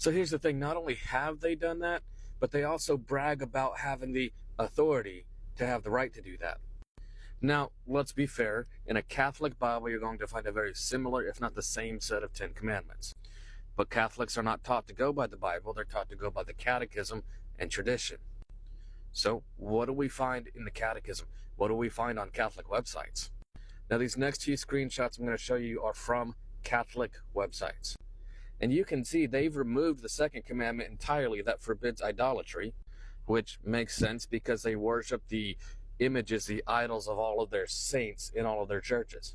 So here's the thing, not only have they done that, but they also brag about having the authority to have the right to do that. Now, let's be fair, in a Catholic Bible, you're going to find a very similar, if not the same set of 10 commandments. But Catholics are not taught to go by the Bible, they're taught to go by the catechism and tradition. So, what do we find in the catechism? What do we find on Catholic websites? Now, these next few screenshots I'm going to show you are from Catholic websites. And you can see they've removed the second commandment entirely that forbids idolatry, which makes sense because they worship the images, the idols of all of their saints in all of their churches.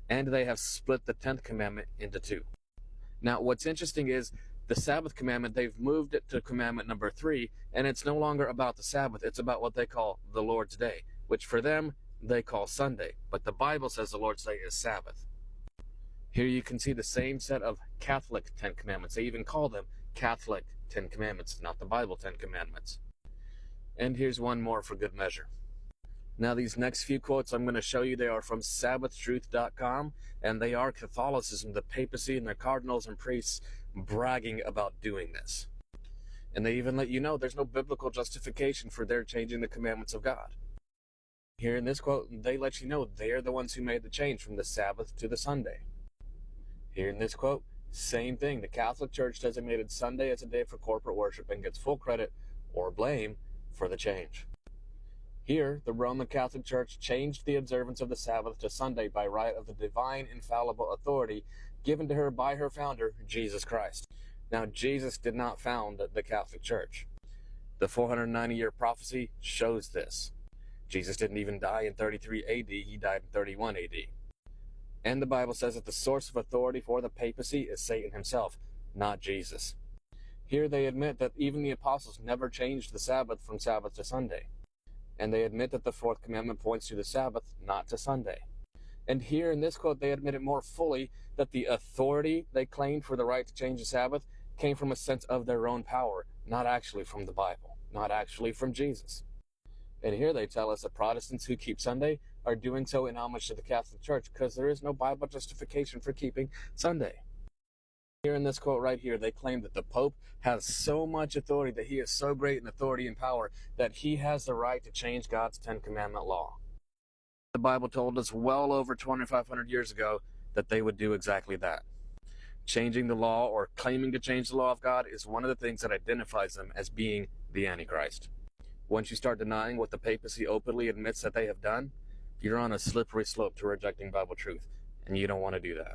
And they have split the 10th commandment into two. Now, what's interesting is the Sabbath commandment, they've moved it to commandment number 3, and it's no longer about the Sabbath, it's about what they call the Lord's Day, which for them, they call Sunday. But the Bible says the Lord's Day is Sabbath. Here you can see the same set of Catholic 10 commandments. They even call them Catholic 10 commandments, not the Bible 10 commandments. And here's one more for good measure. Now, these next few quotes I'm going to show you, they are from sabbathtruth.com, and they are Catholicism, the papacy, and their cardinals and priests bragging about doing this. And they even let you know there's no biblical justification for their changing the commandments of God. Here in this quote, they let you know they're the ones who made the change from the Sabbath to the Sunday. Here in this quote, same thing. The Catholic Church designated Sunday as a day for corporate worship and gets full credit or blame for the change. Here, the Roman Catholic Church changed the observance of the Sabbath to Sunday by right of the divine infallible authority given to her by her founder, Jesus Christ. Now, Jesus did not found the Catholic Church. The 490-year prophecy shows this. Jesus didn't even die in 33 AD, he died in 31 AD. And the Bible says that the source of authority for the papacy is Satan himself, not Jesus. Here they admit that even the apostles never changed the Sabbath from Sabbath to Sunday. And they admit that the fourth commandment points to the Sabbath, not to Sunday. And here in this quote, they admit it more fully that the authority they claimed for the right to change the Sabbath came from a sense of their own power, not actually from the Bible, not actually from Jesus. And here they tell us that Protestants who keep Sunday are doing so in homage to the Catholic Church because there is no Bible justification for keeping Sunday. Here in this quote right here, they claim that the Pope has so much authority, that he is so great in authority and power, that he has the right to change God's 10 commandment law. The Bible told us well over 2,500 years ago that they would do exactly that. Changing the law or claiming to change the law of God is one of the things that identifies them as being the Antichrist. Once you start denying what the papacy openly admits that they have done, you're on a slippery slope to rejecting Bible truth, and you don't want to do that.